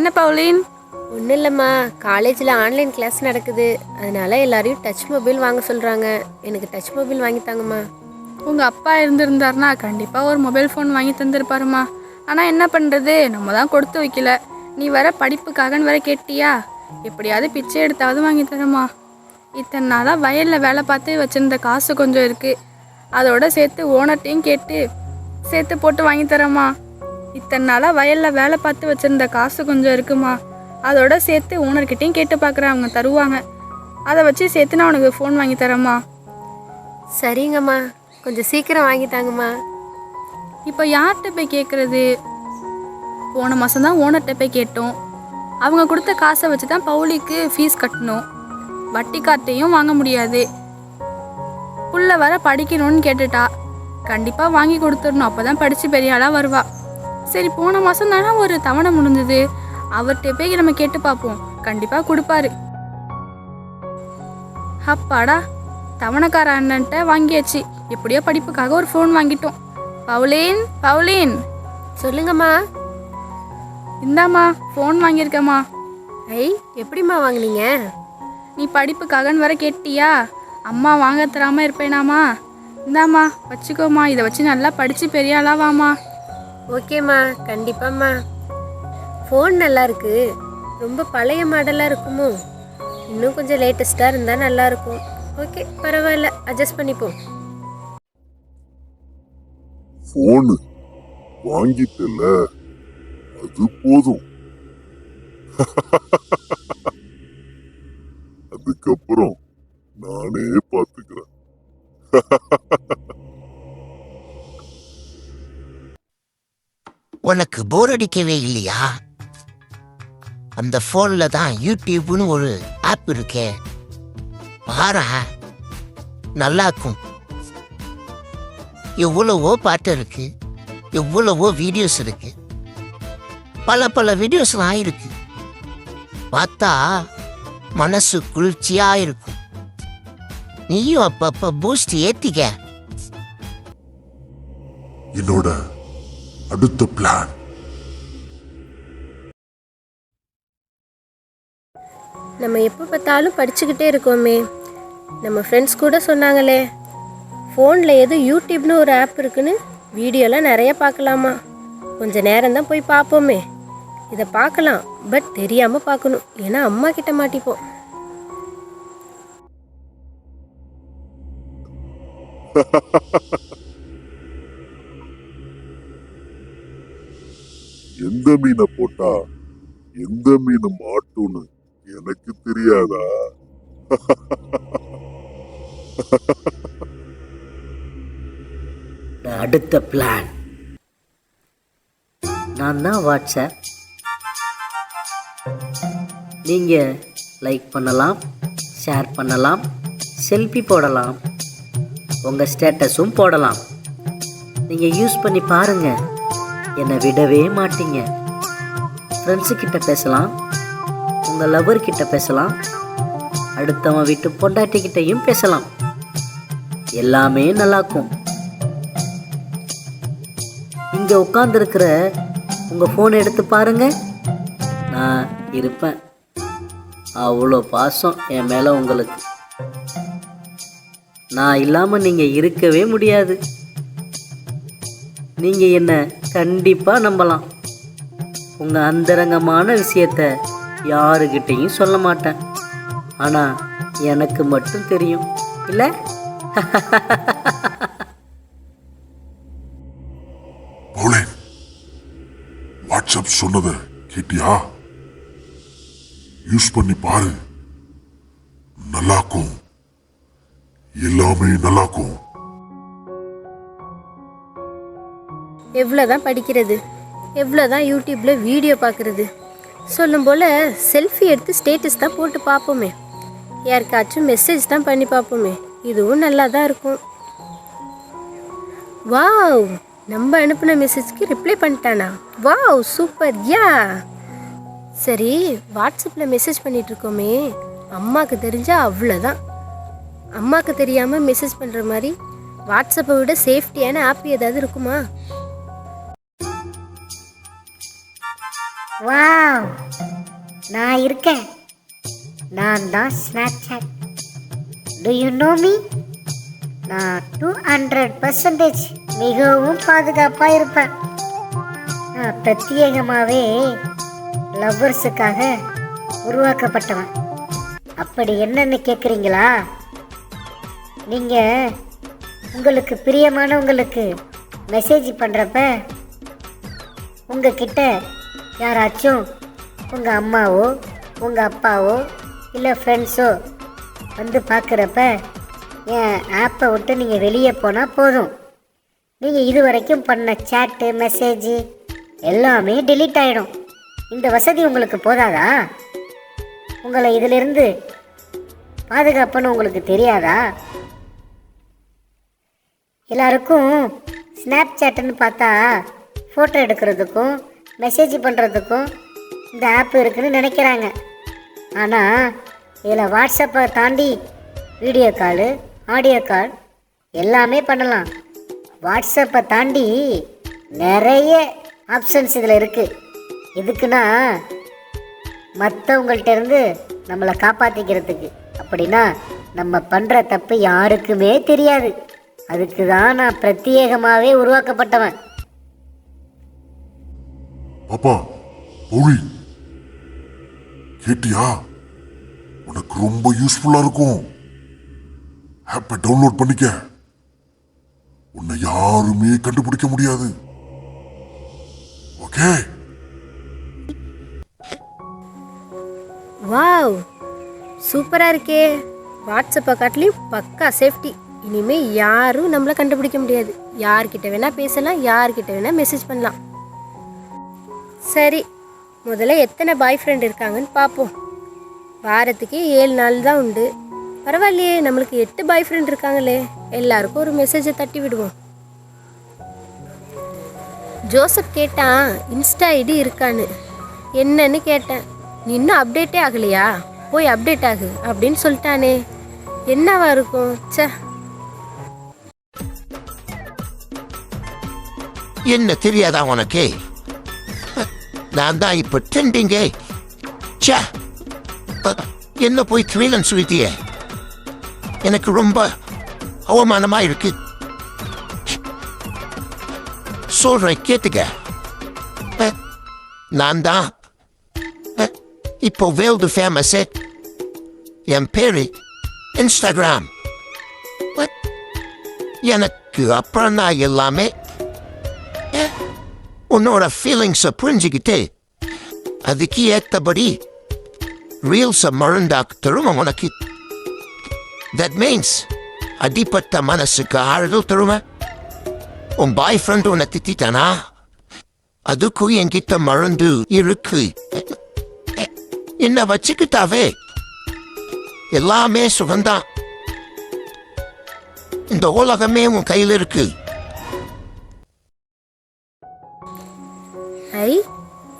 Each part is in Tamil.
என்ன பவுலின்? ஒன்றும் இல்லைம்மா, காலேஜில் ஆன்லைன் கிளாஸ் நடக்குது. அதனால எல்லாரையும் டச் மொபைல் வாங்க சொல்கிறாங்க. எனக்கு டச் மொபைல் வாங்கித்தாங்கம்மா. உங்கள் அப்பா இருந்திருந்தாருனா கண்டிப்பாக ஒரு மொபைல் ஃபோன் வாங்கி தந்துருப்பாருமா. ஆனால் என்ன பண்ணுறது, நம்ம தான் கொடுத்து வைக்கல. நீ வர படிப்புக்காகன்னு வர கேட்டியா? எப்படியாவது பிச்சை எடுத்தாவது வாங்கி தரமா. இத்தனை நாளாக வயலில் வேலை பார்த்து வச்சுருந்த காசு கொஞ்சம் இருக்குது, அதோட சேர்த்து ஓனர்ட்டையும் கேட்டு சேர்த்து போட்டு வாங்கி தரமா. இத்தனை நாளாக வயலில் வேலை பார்த்து வச்சுருந்த காசு கொஞ்சம் இருக்குமா, அதோட சேர்த்து ஓனர்கிட்டையும் கேட்டு பார்க்குறேன், அவங்க தருவாங்க. அதை வச்சு சேர்த்து நான் உனக்கு ஃபோன் வாங்கி தரேம்மா. சரிங்கம்மா, கொஞ்சம் சீக்கிரம் வாங்கித்தாங்கம்மா. இப்போ யார்கிட்ட போய் கேட்குறது? போன மாதம் தான் ஓனர்கிட்ட போய் கேட்டோம். அவங்க கொடுத்த காசை வச்சு தான் பவுலிக்கு ஃபீஸ் கட்டணும். வட்டி கார்ட்டையும் வாங்க முடியாது. புள்ள வர படிக்கணும்னு கேட்டுட்டா. கண்டிப்பாக வாங்கி கொடுத்துடணும், அப்போ தான் படித்து பெரிய ஆளாக வருவா. சரி, போன மாதம் தானே ஒரு தவணை முடிஞ்சது, அவர்கிட்ட போய் நம்ம கேட்டு பார்ப்போம், கண்டிப்பாக கொடுப்பாரு. அப்பாடா, தவணைக்கார அண்ணன்ட்ட வாங்கியாச்சு. எப்படியோ படிப்புக்காக ஒரு ஃபோன் வாங்கிட்டோம். பவுலின், பவுலின். சொல்லுங்கம்மா. இந்தாம்மா ஃபோன் வாங்கியிருக்கம்மா. ஐ, எப்படிம்மா வாங்கினீங்க? நீ படிப்புக்காகன்னு வர கேட்டியா? அம்மா வாங்க தராமல் இருப்பேனாம்மா. இந்தாம்மா வச்சுக்கோம்மா, இதை வச்சு நல்லா படித்து பெரிய ஆளா வாம்மா. ஓகேம்மா, கண்டிப்பாம்மா. ஃபோன் நல்லா இருக்கு. ரொம்ப பழைய மாடலாக இருக்குமோ? இன்னும் கொஞ்சம் லேட்டஸ்ட்டாக இருந்தால் நல்லாயிருக்கும். ஓகே, பரவாயில்ல, அட்ஜஸ்ட் பண்ணிப்போம். ஃபோனு வாங்கிட்டல, அது போதும். அதுக்கப்புறம் நானே பார்த்துக்கிறேன். உனக்கு போர் அடிக்கவே இல்லையா? அந்த ஃபோனில் தான் யூடியூப்னு ஒரு ஆப் இருக்கே, பாரு, நல்லா இருக்கும். எவ்வளவோ பாட்டு இருக்கு, எவ்வளவோ வீடியோஸ் இருக்கு, பல வீடியோஸ்லாம் இருக்கு. பார்த்தா மனசு குளிர்ச்சியா இருக்கும். நீயும் அப்பப்ப பூஸ்ட் ஏத்திக்க. என்னோட அடுத்த பிளான், நம்ம எப்போ பார்த்தாலும் படிச்சுக்கிட்டே இருக்கோமே. நம்ம ஃப்ரெண்ட்ஸ் கூட சொன்னாங்களே, ஃபோனில் எது யூடியூப்னு ஒரு ஆப் இருக்குன்னு, வீடியோலாம் நிறைய பார்க்கலாமா. கொஞ்சம் நேரம் தான் போய் பார்ப்போமே. இதை பார்க்கலாம், பட் தெரியாமல் பார்க்கணும், ஏன்னா அம்மா கிட்ட மாட்டிப்போம். எந்த மீனை போட்டா எந்த மீன் மாட்டும்னு எனக்கு தெரியாதா? அடுத்த பிளான், நான் தான் வாட்ஸ்அப். நீங்கள் லைக் பண்ணலாம், ஷேர் பண்ணலாம், செல்ஃபி போடலாம், உங்கள் ஸ்டேட்டஸும் போடலாம். நீங்கள் யூஸ் பண்ணி பாருங்கள், என்னை விடவே மாட்டீங்க. ஃப்ரெண்ட்ஸுக்கிட்ட பேசலாம், உங்கள் லவர்கிட்ட பேசலாம், அடுத்தவன் வீட்டு பொண்டாட்டிக்கிட்டையும் பேசலாம். எல்லாமே நல்லாக்கும். இங்கே உட்காந்துருக்கிற உங்கள் ஃபோனை எடுத்து பாருங்க, நான் இருப்பேன். அவ்வளோ பாசம் என் மேலே உங்களுக்கு. நான் இல்லாமல் நீங்கள் இருக்கவே முடியாது. நீங்கள் என்னை கண்டிப்பாக நம்பலாம். உங்கள் அந்தரங்கமான விஷயத்தை யாருக்கிட்டையும் சொல்ல மாட்டேன். ஆனால் எனக்கு மட்டும் தெரியும், இல்லை? வாட்ஸ்அப் சொன்னதை கேட்டியா? யூஸ் பண்ணி பாரு, நல்லாக்கும். எல்லாமே நல்லாக்கும். எவ்வளோதான் படிக்கிறது, எவ்வளோதான் யூடியூப்பில் வீடியோ பார்க்குறது. சொல்லும் போல் செல்ஃபி எடுத்து ஸ்டேட்டஸ் தான் போட்டு பார்ப்போமே. யாருக்காச்சும் மெசேஜ் தான் பண்ணி பார்ப்போமே. இதுவும் நல்லா தான் இருக்கும். வாவ், நம்ம அனுப்பின மெசேஜ்க்கு ரிப்ளை பண்ணிட்டானா? Wow, super. யா, சரி, வாட்ஸ்அப்பில் மெசேஜ் பண்ணிகிட்ருக்கோமே, அம்மாவுக்கு தெரிஞ்சால் அவ்வளோதான். அம்மாவுக்கு தெரியாமல் மெசேஜ் பண்ணுற மாதிரி வாட்ஸ்அப்பை விட சேஃப்டியான ஆப் ஏதாவது இருக்குமா? வாவ், நான் இருக்கேன். நான் தான் Snapchat. To you know me? நான் 200% மிகவும் பாதுகாப்பாக இருப்பேன். நான் பிரத்யேகமாகவே லவ்வர்ஸுக்காக உருவாக்கப்பட்டவன். அப்படி என்னன்னு கேட்குறீங்களா? நீங்கள் உங்களுக்கு பிரியமானவங்களுக்கு மெசேஜ் பண்ணுறப்ப உங்ககிட்ட யாராச்சும் உங்கள் அம்மாவோ உங்கள் அப்பாவோ இல்லை ஃப்ரெண்ட்ஸோ வந்து பார்க்குறப்ப என் ஆப்பை விட்டு நீங்கள் வெளியே போனால் போதும், நீங்கள் இது வரைக்கும் பண்ண சேட்டு மெசேஜு எல்லாமே டெலீட் ஆகிடும். இந்த வசதி உங்களுக்கு போதாதா? உங்களை இதிலிருந்து பாதுகாப்புன்னு உங்களுக்கு தெரியாதா? எல்லாருக்கும் ஸ்னாப் சேட்டுன்னு பார்த்தா ஃபோட்டோ எடுக்கிறதுக்கும் மெசேஜ் பண்ணுறதுக்கும் இந்த ஆப் இருக்குதுன்னு நினைக்கிறாங்க. ஆனால் இதில் வாட்ஸ்அப்பை தாண்டி வீடியோ காலு, ஆடியோ கால் எல்லாமே பண்ணலாம். வாட்ஸ்அப்பை தாண்டி நிறைய ஆப்ஷன்ஸ் இதில் இருக்குது. எதுக்குன்னா மற்றவங்கள்ட்ட இருந்து நம்மளை காப்பாற்றிக்கிறதுக்கு. அப்படின்னா நம்ம பண்ணுற தப்பு யாருக்குமே தெரியாது. அதுக்கு தான் நான் பிரத்யேகமாகவே உருவாக்கப்பட்டவன். பாப்பா மௌலி, கேட்டியா? உனக்கு ரொம்ப யூஸ்ஃபுல்லா இருக்கும். ஆப்பை டவுன்லோட் பண்ணிக்க. உன்னை யாருமே கண்டுபிடிக்க முடியாது. ஓகே? வாவ், சூப்பராக இருக்கே. வாட்ஸ்அப்பை காட்டிலையும் பக்கா சேஃப்டி. இனிமேல் யாரும் நம்மளை கண்டுபிடிக்க முடியாது. யார்கிட்ட வேணால் பேசலாம், யார்கிட்ட வேணால் மெசேஜ் பண்ணலாம். சரி, முதல்ல எத்தனை பாய் ஃப்ரெண்ட் இருக்காங்கன்னு பார்ப்போம். வாரத்துக்கு 7 நாள் தான் உண்டு. பரவாயில்லையே, நம்மளுக்கு 8 பாய் ஃப்ரெண்ட் இருக்காங்களே. எல்லாருக்கும் ஒரு மெசேஜை தட்டி விடுவோம். ஜோசப் கேட்டான் இன்ஸ்டா ஐடி இருக்கான்னு. என்னன்னு கேட்டேன். நீ இன்னும் அப்டேட்டே ஆகலையா? போய் அப்டேட் ஆகு அப்படின்னு சொல்லிட்டானே. என்னவா இருக்கும்? சே, என்ன தெரியாதா உனக்கு? நான் தான் இப்ப ட்ரெண்டிங்கே. ச்சே, என்ன போய் த்ரீலன்னு சொல்லிட்டியே. எனக்கு ரொம்ப அவமானமா இருக்கு. சொல்றேன் கேட்டுக்க. நான் தான் இப்போ வேல்டு ஃபேமஸ். என் பேரு இன்ஸ்டாகிராம். எனக்கு அப்புறம் தான் எல்லாமே. உன்னோட ஃபீலிங்ஸை புரிஞ்சுக்கிட்டு அதுக்கு ஏற்றபடி ரீல்ஸை மறந்தாக்கு தருமா உனக்கு. தட் மீன்ஸ் அடிப்பட்ட மனசுக்கு ஆறுதல் தருமா. உன் பாய் ஃப்ரெண்ட் உன்னை திட்டானா? அதுக்கும் என்கிட்ட மறந்து இருக்கு. என்ன வச்சுக்கிட்டாவே எல்லாமே சுகந்தான். இந்த உலகமே உன் கையில் இருக்கு. ஐ,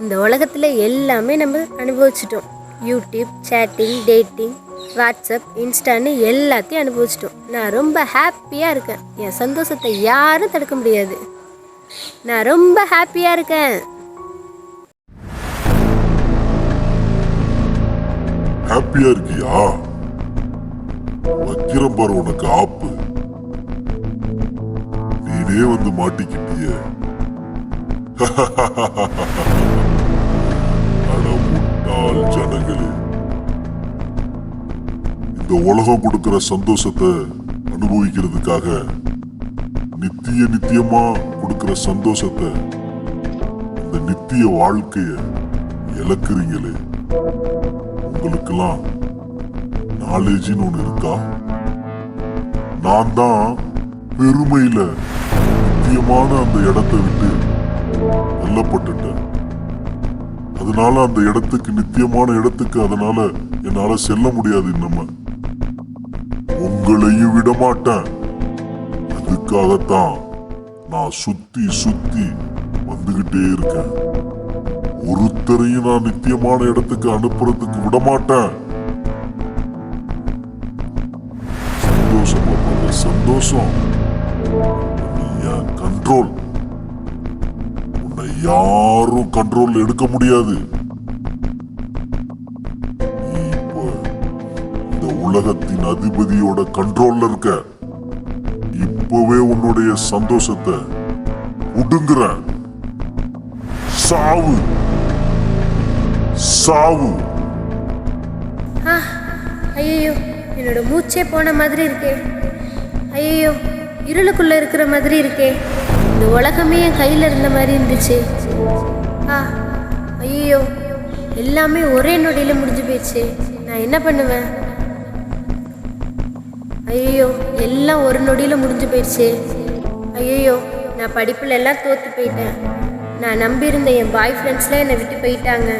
இந்த உலகத்தில் எல்லாமே நம்ம அனுபவிச்சிட்டோம். யூடியூப், சேட்டிங், டேட்டிங், வாட்ஸ்அப், இன்ஸ்டான்னு எல்லாத்தையும் அனுபவிச்சிட்டோம். நான் ரொம்ப ஹாப்பியாக இருக்கேன். என் சந்தோஷத்தை யாரும் தடுக்க முடியாது. நான் ரொம்ப ஹாப்பியாக இருக்கேன். ஹாப்பியா இருக்கியா? வைக்கிறேன் பாரு உனக்கு ஆப்பு. நீனே வந்து மாட்டிக்கிட்டிய. அட முட்டாள் ஜனங்களே, இந்த உலகம் கொடுக்கிற சந்தோஷத்தை அனுபவிக்கிறதுக்காக நித்தியமா கொடுக்கிற சந்தோஷத்தை, இந்த நித்திய வாழ்க்கைய இழக்கிறீங்களே. உங்களுக்கெல்லாம் நாலேஜின்னு ஒண்ணு இருக்கா? நான் தான் பெருமையில நித்தியமான அந்த இடத்தை விட்டு தள்ளப்பட்டுட்டேன். அதனால அந்த இடத்துக்கு, நித்தியமான இடத்துக்கு அதனால என்னால செல்ல முடியாது. இன்னும் உங்களையும் விட மாட்டேன். அதுக்காகத்தான் நான் சுத்தி சுத்தி வந்துகிட்டே இருக்கேன். ஒருத்தரையும் நான் நித்தியமான இடத்துக்கு அனுப்புறதுக்கு விட மாட்டேன். சந்தோஷம் நீ என் கண்ட்ரோல். உன்னை உன்னை யாரும் கண்ட்ரோல் எடுக்க முடியாது. நீ இப்ப இந்த உலகத்தின் அதிபதியோட கண்ட்ரோல்ல இருக்க. இப்பவே உன்னுடைய சந்தோஷத்தை உடுங்குற. சாவு சாவு. ஐயோ, என்னோட மூச்சே போன மாதிரி இருக்கே. ஐயோ, இருளுக்குள்ள இருக்கிற மாதிரி இருக்கே. இந்த உலகமே என் கையில் இருந்த மாதிரி இருந்துச்சு. ஐயோ, எல்லாமே ஒரே நொடியில் முடிஞ்சு போயிடுச்சு. நான் என்ன பண்ணுவேன்? ஐயோ, எல்லாம் ஒரு நொடியில் முடிஞ்சு போயிடுச்சு. ஐயோ, நான் படிப்பில் எல்லாம் தோற்று போயிட்டேன். நான் நம்பியிருந்த என் பாய் ஃப்ரெண்ட்ஸ்லாம் என்னை விட்டு போயிட்டாங்க.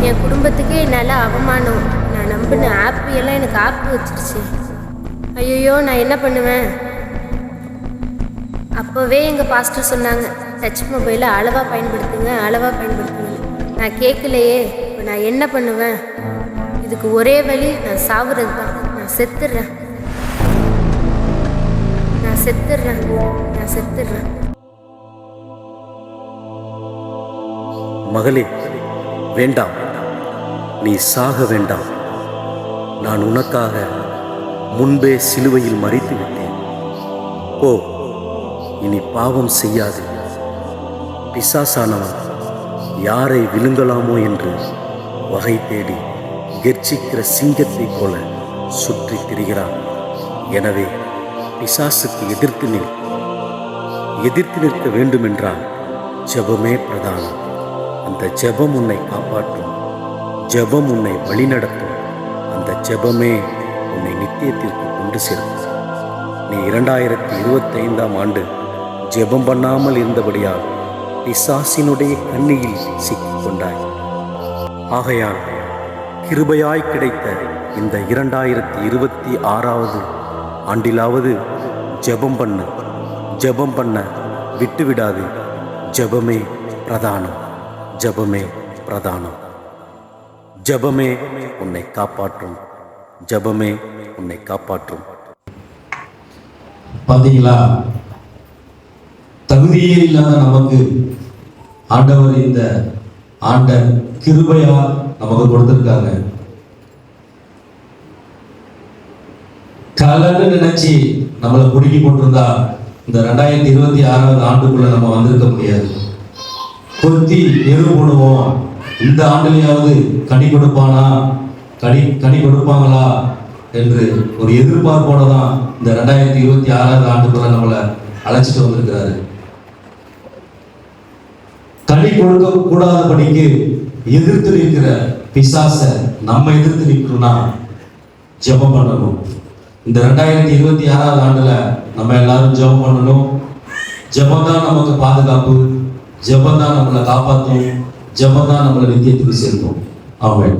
என் குடும்பத்துக்கே என்னால் அவமானம். நான் நம்பின ஆப்பு எல்லாம் எனக்கு ஆப்பு வச்சிருச்சு. ஐயோ, நான் என்ன பண்ணுவேன்? அப்போவே எங்கள் பாஸ்டர் சொன்னாங்க, டச் மொபைலை அளவாக பயன்படுத்துங்க, அளவாக பயன்படுத்துங்க. நான் கேட்கலையே. இப்போ நான் என்ன பண்ணுவேன்? இதுக்கு ஒரே வழி நான் சாவுறது தான். நான் செத்துடுறேன். நான் செத்துடுறேன். நான் செத்துடுறேன். மகளே, வேண்டாம், நீ சாக வேண்டாம். நான் உனக்காக முன்பே சிலுவையில் மரித்து விட்டேன். போ, இனி பாவம் செய்யாது. பிசாசானவன் யாரை விழுங்கலாமோ என்று வகை தேடி கெர்ச்சிக்கிற சிங்கத்தைப் போல சுற்றி திரிகிறான். எனவே பிசாசுக்கு எதிர்த்து நிற்க வேண்டுமென்றால் ஜெபமே பிரதானம். அந்த ஜெபம் உன்னை காப்பாற்றும். ஜெபம் உன்னை வழிநடத்தும். அந்த ஜெபமே உன்னை நித்தியத்திற்கு கொண்டு சேர்க்கும். நீ 2025ஆம் ஆண்டு ஜெபம் பண்ணாமல் இருந்தபடியால் பிசாசினுடைய கண்ணியில் சிக்கிக்கொண்டாய். ஆகையால் கிருபையாய் கிடைத்த இந்த 2026ஆவது ஆண்டிலாவது ஜெபம் பண்ண விட்டுவிடாது. ஜெபமே பிரதானம். ஜெபமே பிரதானம். ஜெபமே உன்னை காப்பாற்றும். ஜெபமே உன்னை காப்பாற்றும். பாத்தீங்களா, தகுதியே இல்லாத நமக்கு ஆண்டவர் இந்த ஆண்ட கிருபையா நமக்கு கொடுத்திருக்காங்க. கலன்னு நினைச்சு நம்மளை குடுக்கி போட்டிருந்தா இந்த 2026ஆவது ஆண்டுக்குள்ள நம்ம வந்திருக்க முடியாது. கொத்தி எரு போடுவோம், இந்த ஆண்டுலையாவது கனி கொடுப்பாங்களா என்று ஒரு எதிர்பார்ப்போட தான் இந்த 2026ஆவது ஆண்டுக்குள்ள நம்மளை அழைச்சிட்டு வந்திருக்கிறாரு. கனி கொடுக்க கூடாதபடிக்கு எதிர்த்து நிற்கிற பிசாச நம்ம எதிர்த்து நிற்கணும்னா ஜெபம் பண்ணணும். இந்த 2026ஆவது ஆண்டுல நம்ம எல்லாரும் ஜெபம் பண்ணணும். ஜெபம் தான் நமக்கு பாதுகாப்பு. ஜெபம் தான் நம்மளை காப்பாற்றும். ஜெபம் தான் நம்மளை நித்தியத்துக்கு சேர்க்கும். ஆமென்.